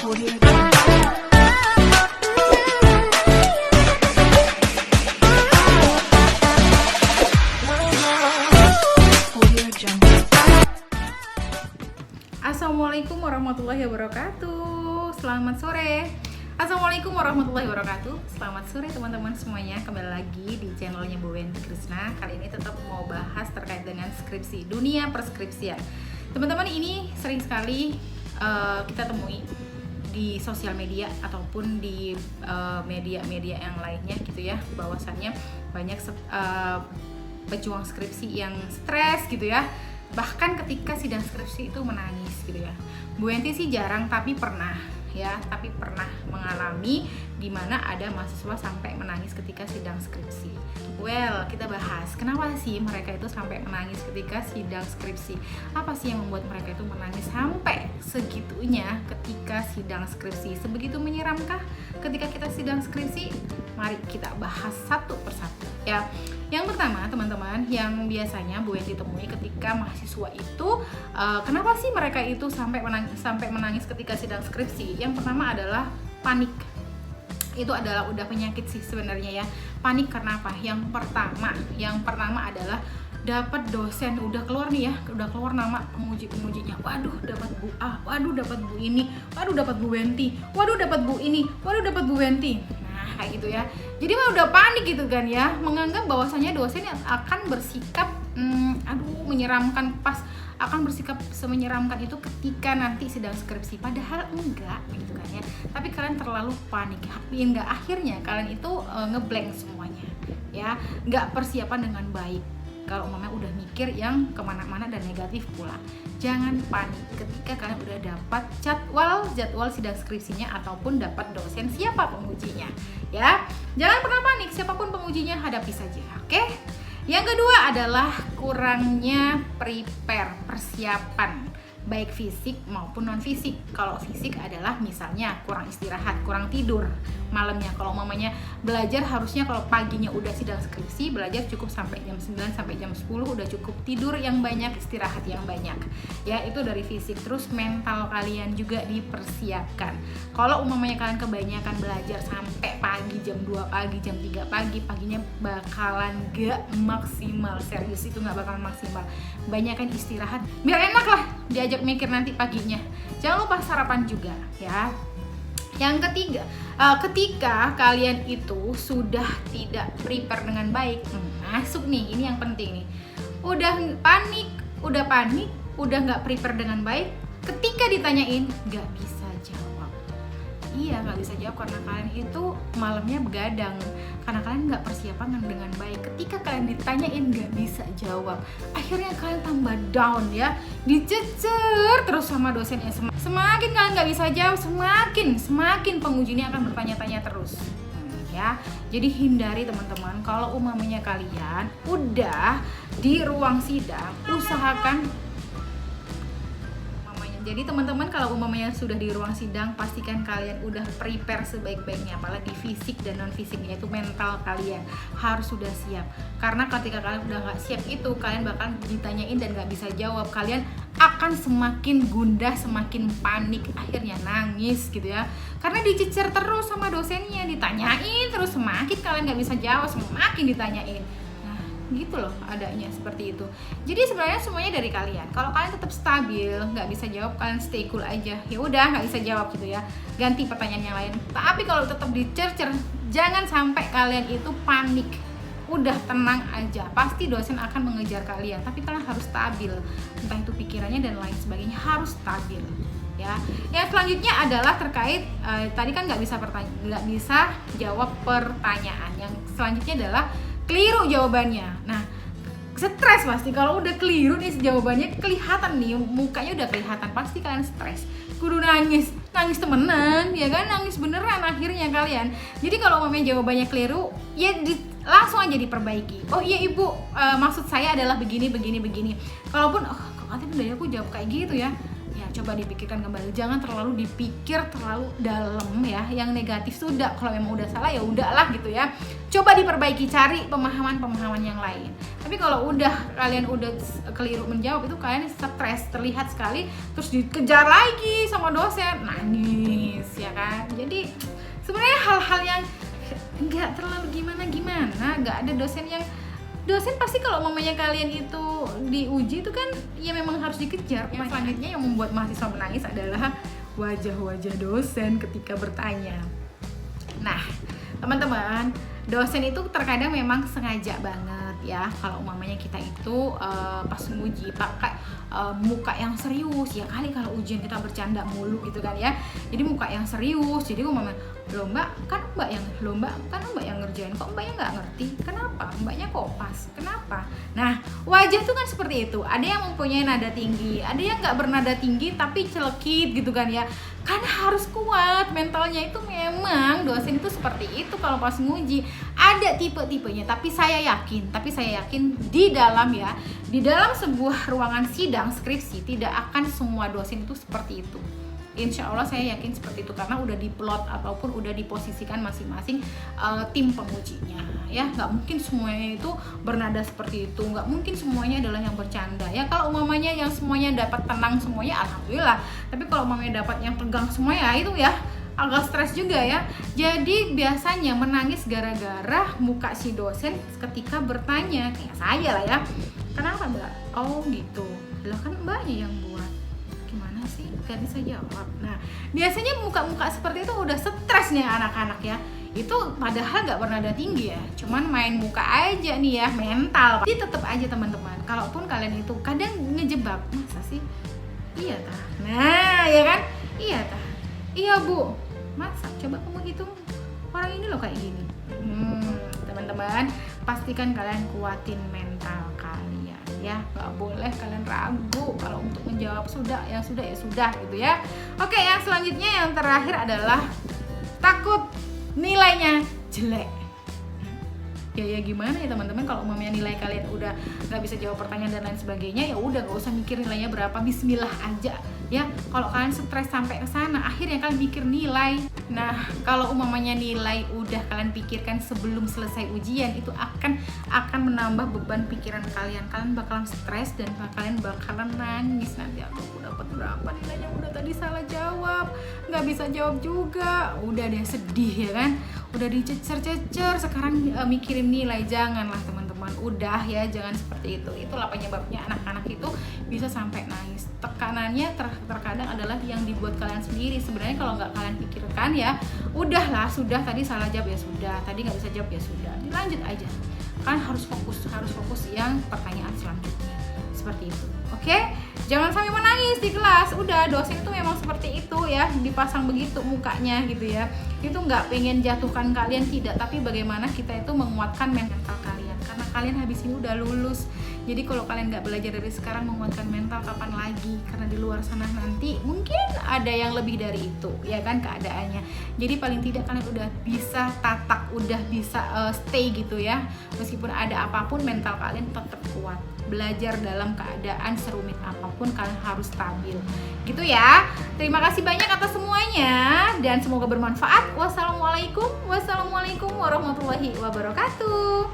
Assalamualaikum warahmatullahi wabarakatuh. Selamat sore. Assalamualaikum warahmatullahi wabarakatuh. Selamat sore teman-teman semuanya. Kembali lagi di channelnya Bu Wenti Krisna. Kali ini tetap mau bahas terkait dengan skripsi, dunia perskripsian. Teman-teman, ini sering sekali kita temui di sosial media ataupun di media-media yang lainnya gitu ya, bahwasannya banyak pejuang skripsi yang stres gitu ya. Bahkan ketika sidang skripsi itu menangis gitu ya. Bu Wenti sih jarang, tapi pernah mengalami di mana ada mahasiswa sampai menangis ketika sidang skripsi. Well, kita bahas kenapa sih mereka itu sampai menangis ketika sidang skripsi. Apa sih yang membuat mereka itu menangis sampai segitunya ketika sidang skripsi? Sebegitu menyeramkah ketika kita sidang skripsi? Mari kita bahas satu persatu ya. Yang pertama, teman-teman, yang biasanya Bu Wenti temui ketika mahasiswa itu kenapa sih mereka itu sampai menangis ketika sidang skripsi? Yang pertama adalah panik. Itu adalah udah penyakit sih sebenarnya ya. Panik karena apa? Yang pertama adalah dapat dosen, udah keluar nih ya, udah keluar nama pemujinya. Waduh, dapat Bu A, waduh dapat Bu ini, waduh dapat Bu Wenti, waduh dapat Bu ini, waduh dapat Bu Wenti. Kayak gitu ya. Jadi mah udah panik gitu kan ya, menganggap bahwasanya dosen yang akan bersikap menyeramkan, akan bersikap semenyeramkan itu ketika nanti sidang skripsi. Padahal enggak gitu kan ya. Tapi kalian terlalu panik. Enggak, akhirnya kalian itu ngeblank semuanya ya, enggak persiapan dengan baik. Kalau umpamanya udah mikir yang kemana-mana dan negatif pula. Jangan panik ketika kalian udah dapat jadwal sidang skripsinya ataupun dapat dosen siapa pengujinya ya. Jangan pernah panik, siapapun pengujinya hadapi saja, oke? Yang kedua adalah kurangnya persiapan baik fisik maupun non fisik. Kalau fisik adalah misalnya kurang istirahat, kurang tidur malamnya. Kalau mamanya belajar harusnya kalau paginya udah sidang skripsi, belajar cukup sampai jam 9 sampai jam 10, udah cukup tidur yang banyak, istirahat yang banyak. Ya, itu dari fisik. Terus mental kalian juga dipersiapkan. Kalau umumnya kalian kebanyakan belajar sampai pagi jam 2 pagi, jam 3 pagi, paginya bakalan gak maksimal. Serius, itu gak bakalan maksimal. Banyakan istirahat biar enak lah diajak mikir nanti paginya. Jangan lupa sarapan juga ya. Yang ketiga, ketika kalian itu sudah tidak prepare dengan baik, masuk nih, ini yang penting nih. Udah panik, udah nggak prepare dengan baik, ketika ditanyain nggak bisa jawab. Iya, nggak bisa jawab karena kalian itu malamnya begadang, karena kalian nggak persiapan dengan baik. Ketika kalian ditanyain nggak bisa jawab, akhirnya kalian tambah down ya, dicecer terus sama dosennya. Semakin kalian nggak bisa jawab, semakin pengujinya akan bertanya-tanya terus ya. Jadi hindari teman-teman, kalau umamanya kalian udah di ruang sidang, usahakan. Jadi teman-teman, kalau umumnya sudah di ruang sidang, pastikan kalian udah prepare sebaik-baiknya, apalagi fisik dan non fisik, yaitu mental kalian harus sudah siap. Karena ketika kalian udah nggak siap itu, kalian bakal ditanyain dan nggak bisa jawab, kalian akan semakin gundah, semakin panik, akhirnya nangis gitu ya. Karena dicecer terus sama dosennya, ditanyain terus, semakin kalian nggak bisa jawab, semakin ditanyain. Gitu loh adanya seperti itu. Jadi sebenarnya semuanya dari kalian. Kalau kalian tetap stabil, nggak bisa jawab, kalian stay cool aja. Ya udah, nggak bisa jawab gitu ya, ganti pertanyaan yang lain. Tapi kalau tetap dicercer, jangan sampai kalian itu panik. Udah tenang aja, pasti dosen akan mengejar kalian. Tapi kalian harus stabil, entah itu pikirannya dan lain sebagainya harus stabil ya. Yang selanjutnya adalah terkait tadi kan nggak bisa jawab pertanyaan. Yang selanjutnya adalah keliru jawabannya. Nah, stres pasti kalau udah keliru nih jawabannya, kelihatan nih mukanya udah kelihatan, pasti kalian stres. Kudu nangis temenan ya kan, nangis beneran akhirnya kalian. Jadi kalau mamanya jawabannya keliru, ya langsung aja diperbaiki. Oh iya ibu, maksud saya adalah begini. Kalaupun kok nanti udah aku jawab kayak gitu ya, coba dipikirkan kembali, jangan terlalu dipikir terlalu dalam ya, yang negatif sudah. Kalau memang udah salah ya udahlah gitu ya, coba diperbaiki, cari pemahaman yang lain. Tapi kalau kalian udah keliru menjawab, itu kalian stres terlihat sekali, terus dikejar lagi sama dosen, nangis Jadi sebenarnya hal-hal yang nggak terlalu gimana-gimana. Nggak ada dosen pasti kalau mamanya kalian itu diuji itu kan ya memang harus dikejar. Yang selanjutnya yang membuat mahasiswa menangis adalah wajah-wajah dosen ketika bertanya. Nah, teman-teman, dosen itu terkadang memang sengaja banget ya kalau umpamanya kita itu pas nguji pakai muka yang serius. Ya kali kalau ujian kita bercanda mulu gitu kan ya, jadi muka yang serius. Jadi umpamanya, loh mbak kan mbak yang ngerjain, kok mbaknya nggak ngerti, kenapa mbaknya kok pas, kenapa? Nah, wajah tuh kan seperti itu, ada yang mempunyai nada tinggi, ada yang nggak bernada tinggi tapi celekit gitu kan ya. Kan harus kuat mentalnya, itu memang dosen itu seperti itu kalau pas nguji. Ada tipe-tipenya, tapi saya yakin di dalam sebuah ruangan sidang skripsi tidak akan semua dosen itu seperti itu. Insya Allah saya yakin seperti itu, karena udah diplot ataupun udah diposisikan masing-masing tim pengujinya ya. Nggak mungkin semuanya itu bernada seperti itu, nggak mungkin semuanya adalah yang bercanda ya. Kalau umamanya yang semuanya dapat tenang semuanya, alhamdulillah. Tapi kalau umamanya dapat yang tegang semuanya, itu ya agak stres juga ya. Jadi biasanya menangis gara-gara muka si dosen ketika bertanya, kayak saya lah ya, kenapa mbak? Oh gitu, lah kan mbaknya yang buat, gimana sih gak bisa jawab. Nah, biasanya muka-muka seperti itu udah stres nih anak-anak ya. Itu padahal gak bernada tinggi ya, cuman main muka aja nih ya, mental. Jadi tetap aja teman-teman, kalaupun kalian itu kadang ngejebak, masa sih? Iya tah. Nah, ya kan? Iya tah. Iya bu, masa? Coba kamu hitung, orang ini loh kayak gini. Teman-teman, pastikan kalian kuatin mental kalian ya. Gak boleh kalian ragu kalau untuk menjawab. Yang sudah ya sudah gitu ya. Oke, yang selanjutnya yang terakhir adalah takut nilainya jelek. Ya gimana ya teman-teman, kalau umumnya nilai kalian udah nggak bisa jawab pertanyaan dan lain sebagainya, ya udah nggak usah mikir nilainya berapa, bismillah aja ya. Kalau kalian stres sampai ke sana, akhirnya kalian mikir nilai. Nah, kalau umumnya nilai udah kalian pikirkan sebelum selesai ujian, itu akan menambah beban pikiran kalian. Kalian bakalan stres dan kalian bakalan nangis nanti. Aku dapat berapa nilainya, udah tadi salah jawab, nggak bisa jawab juga, udah deh sedih ya kan, udah dicecer-cecer, sekarang mikirin nilai. Janganlah teman-teman, udah ya, jangan seperti itu. Itulah penyebabnya anak-anak itu bisa sampai nangis. Tekanannya terkadang adalah yang dibuat kalian sendiri. Sebenarnya kalau nggak kalian pikirkan ya udahlah, sudah tadi salah jawab ya sudah, tadi nggak bisa jawab ya sudah, dilanjut aja. Kan harus fokus yang pertanyaan selanjutnya, seperti itu. Oke, jangan sampai menangis di kelas. Udah, dosen itu memang seperti itu ya, dipasang begitu mukanya gitu ya. Itu nggak pengen jatuhkan kalian, tidak, tapi bagaimana kita itu menguatkan mental kalian, karena kalian habis ini udah lulus. Jadi kalau kalian nggak belajar dari sekarang menguatkan mental, kapan lagi? Karena di luar sana nanti mungkin ada yang lebih dari itu ya kan keadaannya. Jadi paling tidak kalian udah bisa tatak, udah bisa stay gitu ya. Meskipun ada apapun, mental kalian tetap kuat. Belajar dalam keadaan serumit apapun, kalian harus stabil gitu ya. Terima kasih banyak atas semuanya dan semoga bermanfaat. Wassalamualaikum warahmatullahi wabarakatuh.